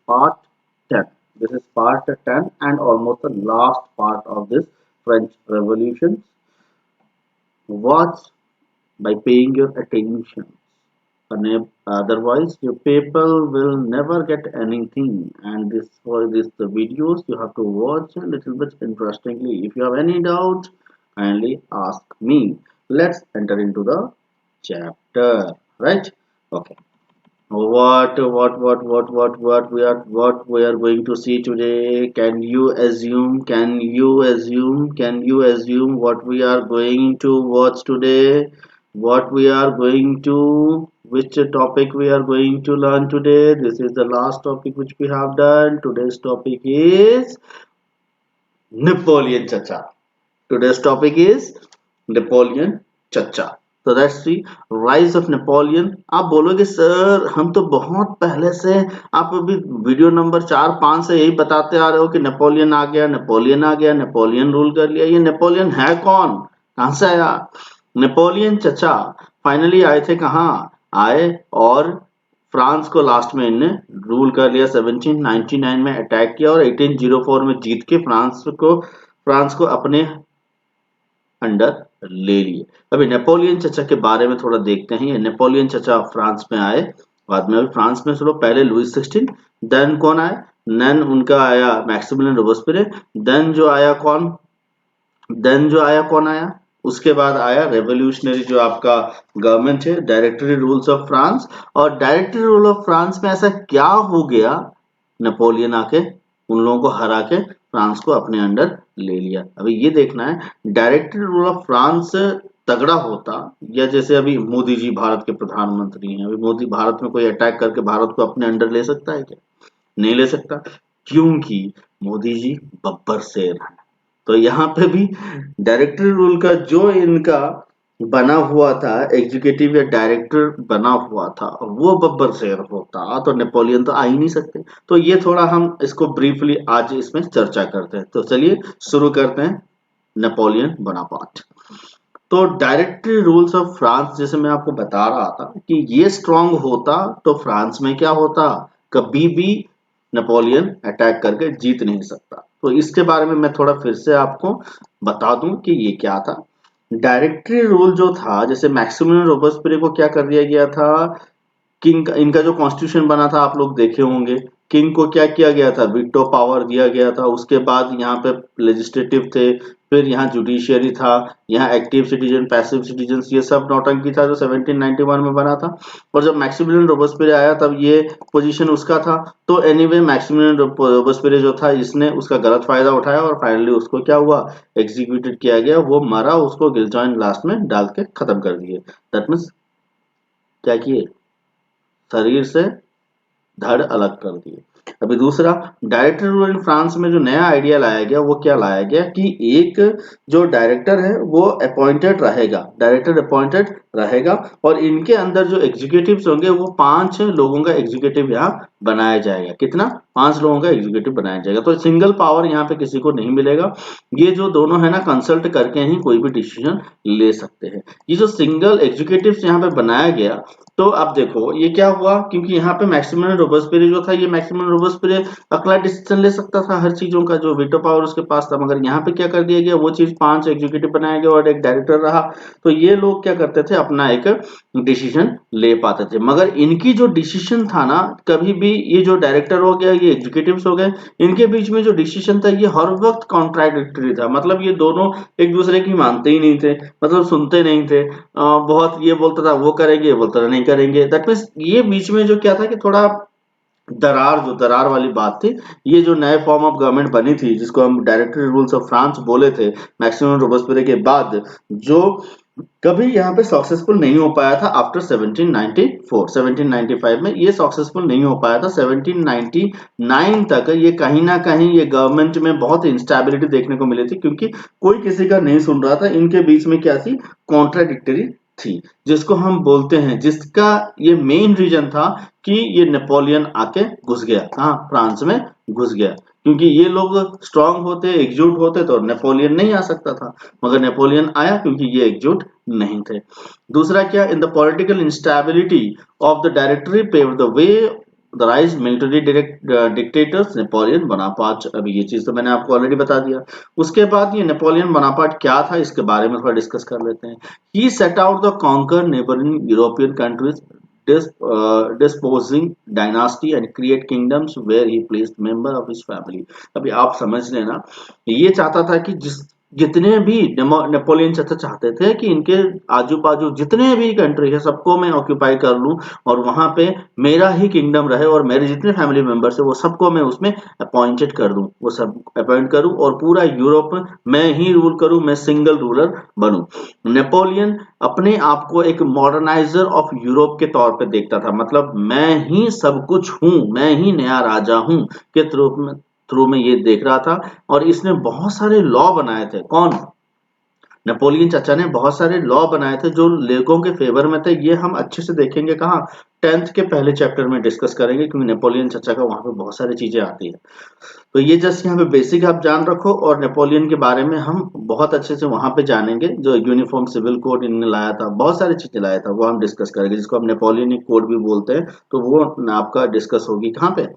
part 10. This is part 10 and almost the last part of this French Revolution. Watch by paying your attention. Otherwise, your people will never get anything. And this for this the videos you have to watch a little bit interestingly. If you have any doubt, kindly ask me. Let's enter into the chapter. Right? Okay. What we are going to see today? Can you assume? Can you assume? Can you assume what we are going to watch today? What we are going to, which topic we are going to learn today? This is the last topic which we have done. Today's topic is Napoleon Chacha. Today's topic is Napoleon Chacha. तो that's the rise of Napoleon. आप बोलोगे sir हम तो बहुत पहले से, आप अभी वीडियो नंबर 4-5 से यही बताते आ रहे हो कि नेपोलियन आ गया, नेपोलियन आ गया, नेपोलियन रूल कर लिया। ये नेपोलियन है कौन, कहां से आया? नेपोलियन चचा फाइनली आए थे, कहाँ आए? और फ्रांस को लास्ट में इनने रूल कर लिया। 1799 में अटैक किया और 1804 में जीत के फ्रांस को अपने अंडर ले लिए। अभी नेपोलियन चचा के बारे में थोड़ा देखते हैं। ये नेपोलियन चचा फ्रांस में आए, बाद में अभी फ्रांस में चलो पहले लुइस 16, देन कौन आए? देन उनका आया मैक्सिमिलियन रोबेस्पियर, देन जो आया कौन आया? उसके बाद आया रेवोल्यूशनरी जो आपका गवर्नमेंट है, डायरेक्टरी रूल्स ऑफ फ्रांस। और डायरेक्टरी रूल ऑफ फ्रांस में ऐसा क्या हो गया, नेपोलियन आके उन लोगों को हरा के फ्रांस को अपने अंडर ले लिया। अभी ये देखना है डायरेक्टरी रूल ऑफ फ्रांस तगड़ा होता, या जैसे अभी मोदी जी भारत के प्रधानमंत्री हैं, अभी मोदी भारत में कोई अटैक करके भारत को अपने अंडर ले सकता है क्या? नहीं ले सकता, क्योंकि मोदी जी बब्बर शेर हैं। तो यहाँ पे भी डायरेक्टरी रूल का जो इनका बना हुआ था, एग्जीक्यूटिव या डायरेक्टर बना हुआ था, वो बब्बर शेर होता तो नेपोलियन तो आ ही नहीं सकते। तो ये थोड़ा हम इसको ब्रीफली आज इसमें चर्चा करते हैं। तो चलिए शुरू करते हैं नेपोलियन बोनापार्ट। तो डायरेक्टरी रूल्स ऑफ फ्रांस, जैसे मैं आपको बता रहा था कि ये स्ट्रांग होता तो फ्रांस में क्या होता, कभी भी नेपोलियन अटैक करके जीत नहीं सकता। तो इसके बारे में मैं थोड़ा फिर से आपको बता दूं कि ये क्या था। डायरेक्टरी रूल जो था, जैसे मैक्सिमिलियन रोबेस्पियर को क्या कर दिया गया था, किंग, इनका जो कॉन्स्टिट्यूशन बना था आप लोग देखे होंगे, किंग को क्या किया गया था, वीटो पावर दिया गया था। उसके बाद यहाँ पे लेजिस्लेटिव थे, फिर यहाँ जुडिशियरी था, यहाँ एक्टिव सिटीजन, पैसिव सिटीजन, ये सब नौटंकी था जो 1791 में बना था। और जब मैक्सिमिलियन रोबेस्पियर आया तब ये पोजीशन उसका था। तो एनीवे मैक्सिमिलियन रोबेस्पियर जो था, इसने उसका गलत फायदा उठाया और फाइनली उसको क्या हुआ, एग्जीक्यूटेड किया गया। वो मरा, उसको गिलजॉइन लास्ट में डाल के खत्म कर दिए। दैट मीन्स क्या किए, शरीर से धड़ अलग कर दिए। अभी दूसरा, डायरेक्टर रूल इन फ्रांस में जो नया आइडिया लाया गया वो क्या लाया गया कि एक जो डायरेक्टर है वो अपॉइंटेड रहेगा, डायरेक्टर अपॉइंटेड रहेगा, और इनके अंदर जो एग्जीक्यूटिव्स होंगे वो 5 लोगों का एग्जीक्यूटिव यहाँ बनाया जाएगा। कितना? 5 लोगों का एग्जीक्यूटिव बनाया जाएगा। तो सिंगल पावर यहाँ पे किसी को नहीं मिलेगा। ये जो दोनों है ना, कंसल्ट करके ही कोई भी डिसीजन ले सकते हैं। ये जो सिंगल एग्जीक्यूटिव यहाँ पे बनाया गया, तो अब देखो ये क्या हुआ, क्योंकि यहाँ पे मैक्सिमिलियन रोबेस्पियर जो था, ये मैक्सिमिलियन रोबेस्पियर अकेला डिसीजन ले सकता था हर चीजों का, जो वीटो पावर उसके पास था। मगर यहाँ पे क्या कर दिया गया, वो चीज 5 एग्जीक्यूटिव बनाया गया और एक डायरेक्टर रहा। तो ये लोग क्या करते थे, अपना एक डिसीजन ले पाते थे। मगर इनकी जो डिसीजन था ना, कभी भी ये जो डायरेक्टर हो गया, ये एग्जीक्यूटिव्स हो गए, इनके बीच में जो डिसीजन था ये हर वक्त कॉन्ट्राडिक्टरी था। मतलब ये दोनों एक दूसरे की मानते ही नहीं थे, मतलब सुनते नहीं थे। बहुत ये बोलता था वो करेंगे, ये बोलता था नहीं करेंगे। दैट मीन्स ये बीच में जो क्या था कि थोड़ा दरार वाली बात थी। ये जो नए फॉर्म ऑफ गवर्नमेंट बनी थी, जिसको हम डायरेक्टरी रूल्स ऑफ फ्रांस बोले थे मैक्सिमिलियन रोबेस्पियर के बाद, जो कभी यहाँ पे सक्सेसफुल नहीं हो पाया था आफ्टर 1794। 1795 में ये सक्सेसफुल नहीं हो पाया था। 1799 तक ये कहीं ना कहीं ये गवर्नमेंट में बहुत इंस्टेबिलिटी देखने को मिली थी, क्योंकि कोई किसी का नहीं सुन रहा था। इनके बीच में क्या थी, कॉन्ट्राडिक्टरी थी, जिसको हम बोलते हैं, जिसका ये मेन रीजन था कि ये नेपोलियन आके घुस गया, कहाँ, फ्रांस में घुस गया। क्योंकि ये लोग स्ट्रांग होते, एकजुट होते तो नेपोलियन नहीं आ सकता था, मगर नेपोलियन आया क्योंकि ये एकजुट नहीं थे। दूसरा क्या, in the political instability of the directory paved the way the rise military dictators Napoleon Bonaparte. अभी ये चीज तो मैंने आपको ऑलरेडी बता दिया। उसके बाद ये नेपोलियन बोनापार्ट क्या था इसके बारे में थोड़ा डिस्कस कर लेते हैं। He set out the conquer neighbouring European countries, disposing dynasty and create kingdoms where he placed member of his family। अभी आप समझ लेना, ये चाहता था कि जितने भी नेपोलियन चाहते थे कि इनके आजू बाजू जितने भी कंट्री है सबको मैं ऑक्यूपाई कर लूं और वहां पे मेरा ही किंगडम रहे और मेरे जितने फैमिली मेंबर्स है वो सबको मैं उसमें अपॉइंटेड कर दूं, वो सब अपॉइंट करूं और पूरा यूरोप मैं ही रूल करूं, मैं सिंगल रूलर बनूं। नेपोलियन अपने आप को एक मॉडर्नाइजर ऑफ यूरोप के तौर पे देखता था, मतलब मैं ही सब कुछ हूं, मैं ही नया राजा हूं के थ्रू में ये देख रहा था। और इसने बहुत सारे लॉ बनाए थे। कौन? नेपोलियन चाचा ने बहुत सारे लॉ बनाए थे जो लोगों के फेवर में थे। ये हम अच्छे से देखेंगे कहाँ, 10th के पहले चैप्टर में डिस्कस करेंगे, क्योंकि नेपोलियन चाचा का वहां पे बहुत सारी चीजें आती है। तो ये जस्ट यहाँ पे बेसिक आप जान रखो, और नेपोलियन के बारे में हम बहुत अच्छे से वहां पे जानेंगे। जो यूनिफॉर्म सिविल कोड इन्होंने लाया था, बहुत सारी चीजें लाया था, वो हम डिस्कस करेंगे, जिसको हम नेपोलियनिक कोड भी बोलते हैं। तो वो आपका डिस्कस होगी कहाँ पे,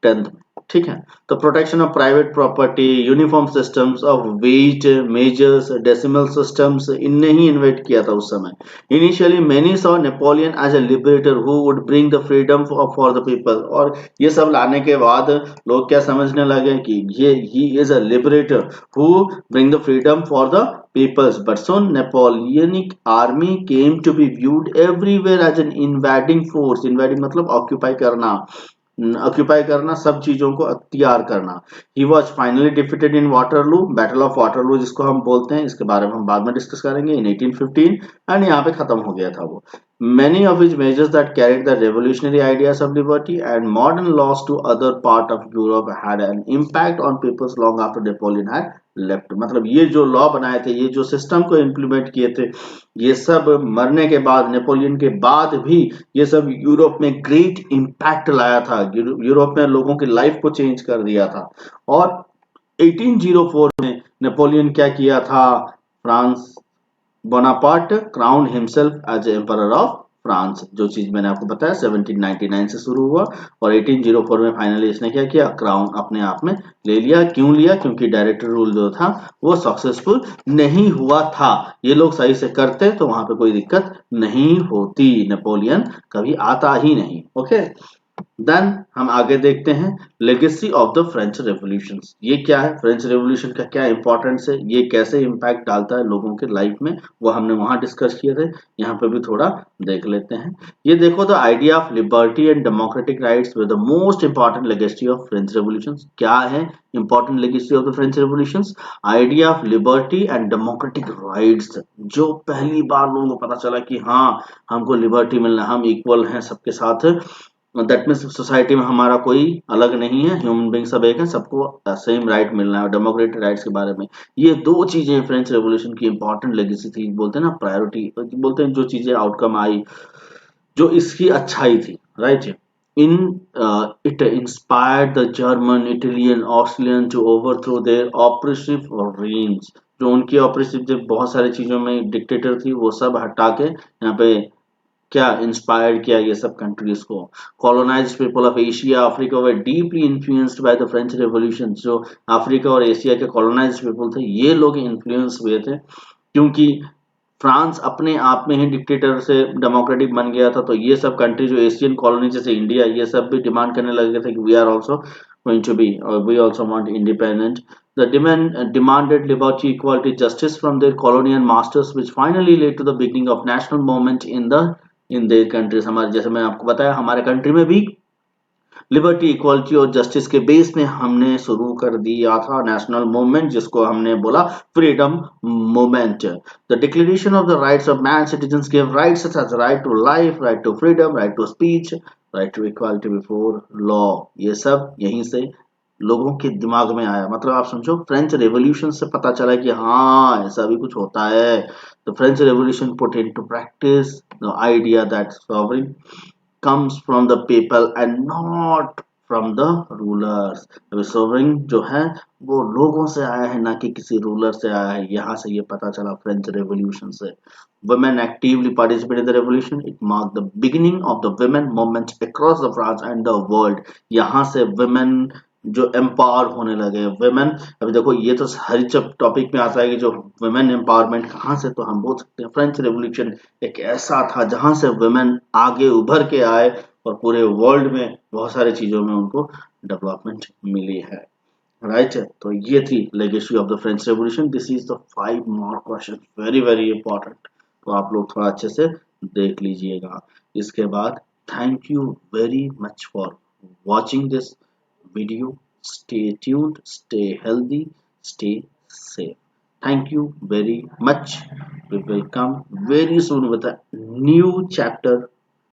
10th में। ठीक है। तो protection of private property, uniform systems of weight, measures, decimal systems, इनने ही इन्वेंट किया था उस समय। Initially many saw Napoleon as a liberator who would bring the freedom for the people. और ये सब लाने के बाद लोग क्या समझने लगे कि ये he is a liberator who bring the freedom for the peoples, but soon Napoleonic army came to be viewed everywhere as an invading force। invading मतलब ऑक्यूपाई करना, ऑक्यूपाई करना, सब चीजों को अख्तियार करना। He was finally defeated in Waterloo, battle of Waterloo जिसको हम बोलते हैं, इसके बारे में हम बाद में डिस्कस करेंगे, इन 1815, एंड यहाँ पे खत्म हो गया था वो। Many of his measures that carried the revolutionary ideas of liberty and modern laws to other part of Europe had an impact on peoples long after Napoleon had left। मतलब ये जो लॉ बनाए थे, ये जो सिस्टम को implement किए थे, ये सब मरने के बाद, नेपोलियन के बाद भी ये सब यूरोप में ग्रेट इम्पैक्ट लाया था। यूरोप में लोगों की लाइफ को चेंज कर दिया था। और 1804 में नेपोलियन क्या किया था, France Bonaparte crown himself as emperor of France. जो चीज मैंने आपको बताया 1799 से शुरू हुआ और 1804 में फाइनली इसने क्या किया, क्राउन अपने आप में ले लिया। क्यों लिया? क्योंकि डायरेक्टर रूल जो था वो सक्सेसफुल नहीं हुआ था। ये लोग सही से करते तो वहां पे कोई दिक्कत नहीं होती, नेपोलियन कभी आता ही नहीं। ओके, देन हम आगे देखते हैं legacy of the French revolution. ये क्या है, फ्रेंच रेवोल्यूशन का क्या इंपॉर्टेंस है, ये कैसे इंपैक्ट डालता है लोगों के लाइफ में, वो हमने वहां डिस्कस किए थे। यहाँ पे भी थोड़ा देख लेते हैं। ये देखो, the idea of liberty and democratic rights way the most important legacy of French revolution. क्या है important legacy of the French revolution? Idea of liberty and democratic rights. जो पहली बार लोगों को पता चला कि हाँ, हमको लिबर्टी मिलना, हम इक्वल हैं सबके साथ, दैट मीन्स सोसाइटी में हमारा कोई अलग नहीं है, ह्यूमन बीइंग सब एक है, सबको सेम राइट मिलना है। डेमोक्रेटिक राइट्स के बारे में ये दो चीजें फ्रेंच रेवोल्यूशन की इंपॉर्टेंट लेगेसी थी। बोलते हैं ना प्रायोरिटी, बोलते हैं जो चीजें आउटकम आई, जो इसकी अच्छाई थी, right. In it inspired the German, Italian, Austrian to overthrow their oppressive रेंज। जो उनकी ऑप्रेसिव, जो बहुत सारी चीजों में डिक्टेटर थी, वो सब हटा के यहाँ पे क्या इंस्पायर किया ये सब कंट्रीज को। Colonised people of Asia Africa were deeply influenced by the French revolution. जो अफ्रीका और एशिया के कॉलोनाइज्ड पीपल थे, ये लोग इन्फ्लुएंस हुए थे, क्योंकि फ्रांस अपने आप में ही डिक्टेटर से डेमोक्रेटिक बन गया था। तो ये सब कंट्री जो एशियन कॉलोनी जैसे इंडिया, ये सब भी डिमांड करने लगे थे कि we are also going to be, we also want independent. The demanded liberty, equality, justice from their colonial masters, which finally led to the beginning of national movement in their countries। हमारे, जैसे मैं आपको बताया, हमारे country में भी liberty, equality और justice के बेस में हमने शुरू कर दिया था नेशनल मूवमेंट, जिसको हमने बोला freedom movement. The declaration of the rights of man citizens give rights such as right to life, right to freedom, right to speech, right to equality before law. ये सब यहीं से लोगों के दिमाग में आया। मतलब आप समझो, फ्रेंच रेवोल्यूशन से पता चला कि हाँ, ऐसा भी कुछ होता है। तो French revolution put into practice the idea that sovereign comes from the people and not from the rulers. Sovereign जो है वो लोगों से आया है, ना कि किसी रूलर से आया है। यहाँ से ये पता चला फ्रेंच रेवोल्यूशन से। Women actively participated in the revolution. It marked the beginning of the women movement across the France and the world. यहाँ से women जो एम्पावर होने लगे। women अभी देखो ये तो हर टॉपिक में आता है कि जो women empowerment कहाँ से, तो हम बोल सकते हैं फ्रेंच रेवोल्यूशन एक ऐसा था जहाँ से women आगे उभर के आए और पूरे वर्ल्ड में बहुत सारी चीजों में उनको डेवलपमेंट मिली है। राइट, तो ये थी legacy of the French revolution. This is the 5 more question, very very important. तो आप लोग थोड़ा अच्छे से देख लीजिएगा। इसके बाद thank you very much for watching this video. Stay tuned, stay healthy, stay safe. Thank you very much. We will come very soon with a new chapter